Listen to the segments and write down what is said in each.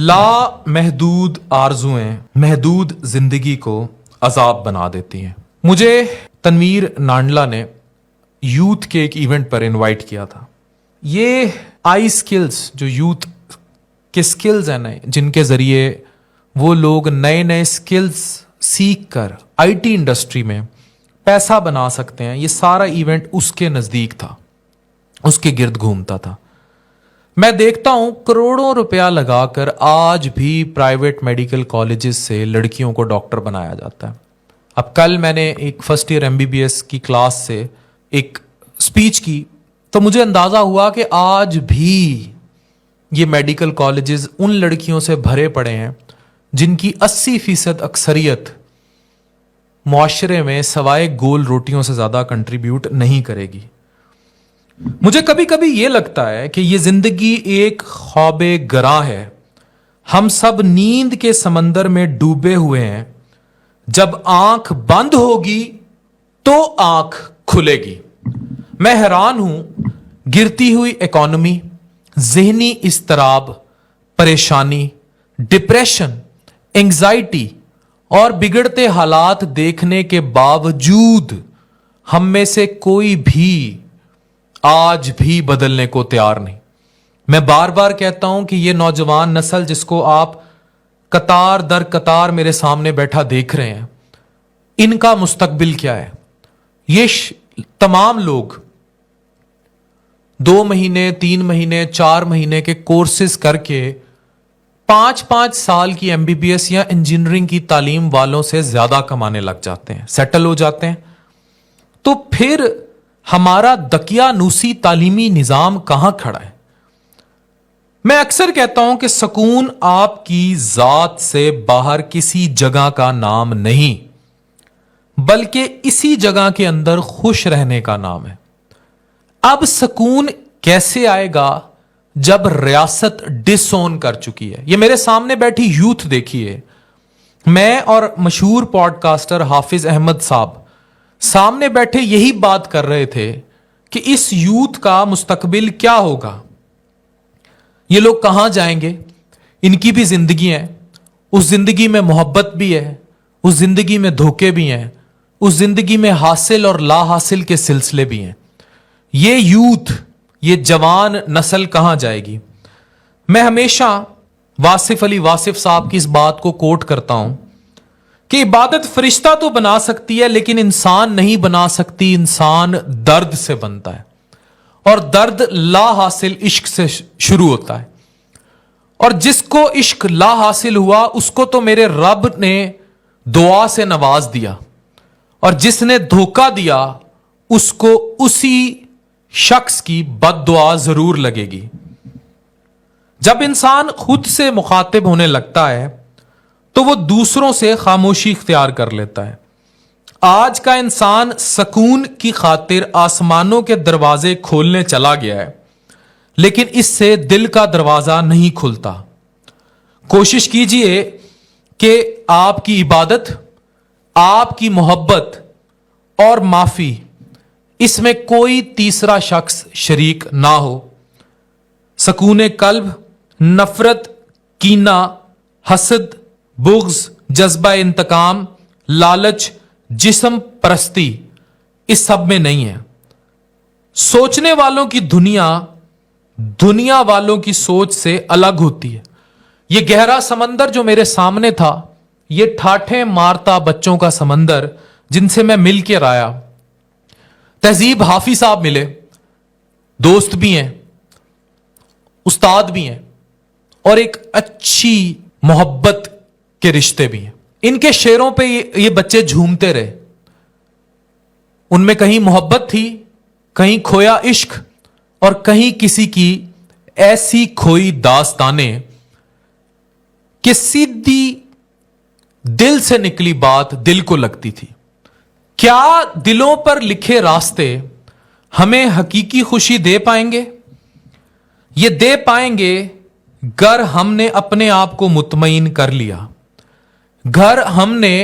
लामहदूद आरजुएं महदूद जिंदगी को अजाब बना देती हैं। मुझे तनवीर नांडला ने यूथ के एक इवेंट पर इनवाइट किया था। ये आई स्किल्स, जो यूथ के स्किल्स हैं नए, जिनके जरिए वो लोग नए नए स्किल्स सीख कर आईटी इंडस्ट्री में पैसा बना सकते हैं, ये सारा इवेंट उसके नजदीक था, उसके गिर्द घूमता था। मैं देखता हूं करोड़ों रुपया लगाकर आज भी प्राइवेट मेडिकल कॉलेजेस से लड़कियों को डॉक्टर बनाया जाता है। अब कल मैंने एक फर्स्ट ईयर एमबीबीएस की क्लास से एक स्पीच की तो मुझे अंदाजा हुआ कि आज भी ये मेडिकल कॉलेजेस उन लड़कियों से भरे पड़े हैं जिनकी 80% अक्सरियत मुआशरे में सवाए गोल रोटियों से ज्यादा कंट्रीब्यूट नहीं करेगी। मुझे कभी कभी यह लगता है कि यह जिंदगी एक ख्वाबे गरा है। हम सब नींद के समंदर में डूबे हुए हैं। जब आंख बंद होगी तो आंख खुलेगी। मैं हैरान हूं, गिरती हुई इकोनॉमी, ज़हनी इस्तराब, परेशानी, डिप्रेशन, एंजाइटी और बिगड़ते हालात देखने के बावजूद हम में से कोई भी आज भी बदलने को तैयार नहीं। मैं बार बार कहता हूं कि यह नौजवान नस्ल जिसको आप कतार दर कतार मेरे सामने बैठा देख रहे हैं, इनका मुस्तकबिल क्या है? ये तमाम लोग 2 महीने, 3 महीने, 4 महीने के कोर्सेज करके 5-5 साल की एमबीबीएस या इंजीनियरिंग की तालीम वालों से ज्यादा कमाने लग जाते हैं, सेटल हो जाते हैं। तो फिर हमारा दकियानूसी तालीमी निजाम कहां खड़ा है? मैं अक्सर कहता हूं कि सुकून आपकी जात से बाहर किसी जगह का नाम नहीं, बल्कि इसी जगह के अंदर खुश रहने का नाम है। अब सुकून कैसे आएगा जब रियासत डिसोन कर चुकी है? ये मेरे सामने बैठी यूथ देखिए, मैं और मशहूर पॉडकास्टर हाफिज अहमद साहब सामने बैठे यही बात कर रहे थे कि इस यूथ का मुस्तकबिल क्या होगा, ये लोग कहां जाएंगे। इनकी भी जिंदगी है, उस जिंदगी में मोहब्बत भी है, उस जिंदगी में धोखे भी हैं, उस जिंदगी में हासिल और ला हासिल के सिलसिले भी हैं। ये यूथ, ये जवान नस्ल कहां जाएगी? मैं हमेशा वासिफ अली वासिफ साहब की इस बात को कोट करता हूं कि इबादत फरिश्ता तो बना सकती है लेकिन इंसान नहीं बना सकती। इंसान दर्द से बनता है और दर्द ला हासिल इश्क से शुरू होता है। और जिसको इश्क ला हासिल हुआ उसको तो मेरे रब ने दुआ से नवाज दिया, और जिसने धोखा दिया उसको उसी शख्स की बद्दुआ जरूर लगेगी। जब इंसान खुद से मुखातिब होने लगता है तो वो दूसरों से खामोशी इख्तियार कर लेता है। आज का इंसान सुकून की खातिर आसमानों के दरवाजे खोलने चला गया है, लेकिन इससे दिल का दरवाजा नहीं खुलता। कोशिश कीजिए कि आपकी इबादत, आपकी मोहब्बत और माफी, इसमें कोई तीसरा शख्स शरीक ना हो। सुकून कल्ब नफरत, कीना, हसद, बुग़्ज़, जज्बा इंतकाम, लालच, जिस्म परस्ती इस सब में नहीं है। सोचने वालों की दुनिया दुनिया वालों की सोच से अलग होती है। यह गहरा समंदर जो मेरे सामने था, यह ठाठे मारता बच्चों का समंदर जिनसे मैं मिल के आया। तहजीब हाफिज साहब मिले, दोस्त भी हैं, उस्ताद भी हैं, और एक अच्छी मोहब्बत के रिश्ते भी हैं। इनके शेरों पे ये बच्चे झूमते रहे। उनमें कहीं मोहब्बत थी, कहीं खोया इश्क, और कहीं किसी की ऐसी खोई दास्तानें कि सीधी दिल से निकली बात दिल को लगती थी। क्या दिलों पर लिखे रास्ते हमें हकीकी खुशी दे पाएंगे? ये दे पाएंगे गर हमने अपने आप को मुतमईन कर लिया, घर हमने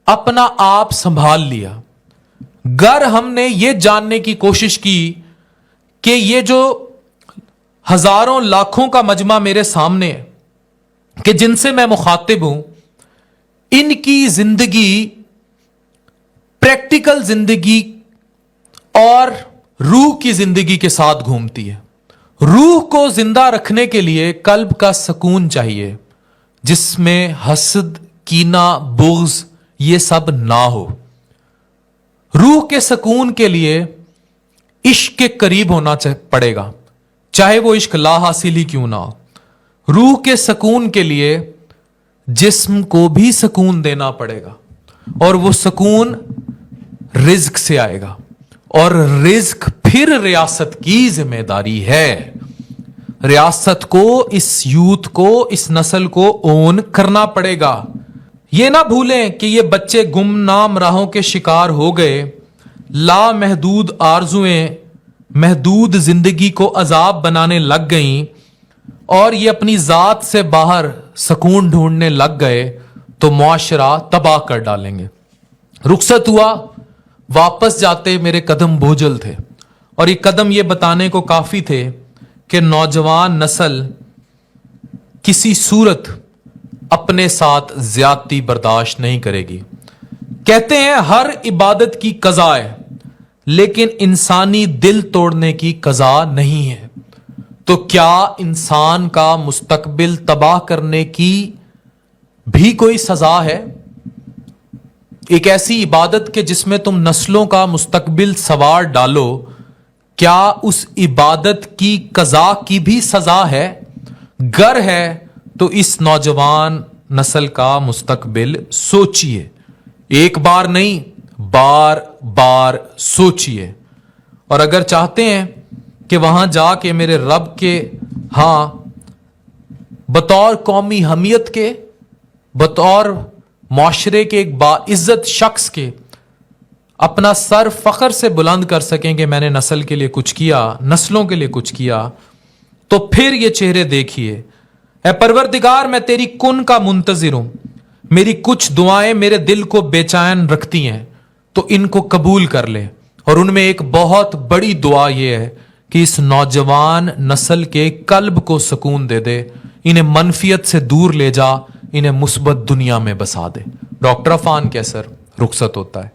अपना आप संभाल लिया, गर हमने ये जानने की कोशिश की कि ये जो हजारों लाखों का मजमा मेरे सामने है, کہ جن سے میں مخاطب ہوں ان کی زندگی پریکٹیکل زندگی اور روح کی زندگی کے ساتھ گھومتی ہے. روح کو زندہ رکھنے کے لیے قلب کا سکون چاہیے جس میں حسد، کینہ، بغض یہ سب نہ ہو. روح کے سکون کے لیے عشق کے قریب ہونا پڑے گا، چاہے وہ عشق لا حاصل ہی کیوں نہ ہو. روح کے سکون کے لیے جسم کو بھی سکون دینا پڑے گا، اور وہ سکون رزق سے آئے گا، اور رزق پھر ریاست کی ذمہ داری ہے. ریاست کو، اس یوتھ کو، اس نسل کو اون کرنا پڑے گا. یہ نہ بھولیں کہ یہ بچے گمنام راہوں کے شکار ہو گئے، لامحدود آرزویں محدود زندگی کو عذاب بنانے لگ گئیں، اور یہ اپنی ذات سے باہر سکون ڈھونڈنے لگ گئے تو معاشرہ تباہ کر ڈالیں گے. رخصت ہوا، واپس جاتے میرے قدم بوجھل تھے، اور یہ قدم یہ بتانے کو کافی تھے کہ نوجوان نسل کسی صورت اپنے ساتھ زیادتی برداشت نہیں کرے گی. کہتے ہیں ہر عبادت کی قضا ہے، لیکن انسانی دل توڑنے کی قضا نہیں ہے. تو کیا انسان کا مستقبل تباہ کرنے کی بھی کوئی سزا ہے؟ ایک ایسی عبادت کہ جس میں تم نسلوں کا مستقبل سنوار ڈالو، کیا اس عبادت کی قضا کی بھی سزا ہے؟ گر ہے تو اس نوجوان نسل کا مستقبل سوچئے. ایک بار نہیں، بار بار سوچئے. اور اگر چاہتے ہیں کہ وہاں جا کے میرے رب کے ہاں بطور قومی حمیت کے، بطور معاشرے کے ایک باعزت شخص کے اپنا سر فخر سے بلند کر سکیں کہ میں نے نسل کے لیے کچھ کیا، نسلوں کے لیے کچھ کیا، تو پھر یہ چہرے دیکھیے. اے پروردگار، میں تیری کن کا منتظر ہوں. میری کچھ دعائیں میرے دل کو بے چین رکھتی ہیں، تو ان کو قبول کر لے. اور ان میں ایک بہت بڑی دعا یہ ہے کہ اس نوجوان نسل کے قلب کو سکون دے دے، انہیں منفیت سے دور لے جا، انہیں مثبت دنیا میں بسا دے. ڈاکٹر عفان کیسر. رخصت ہوتا ہے.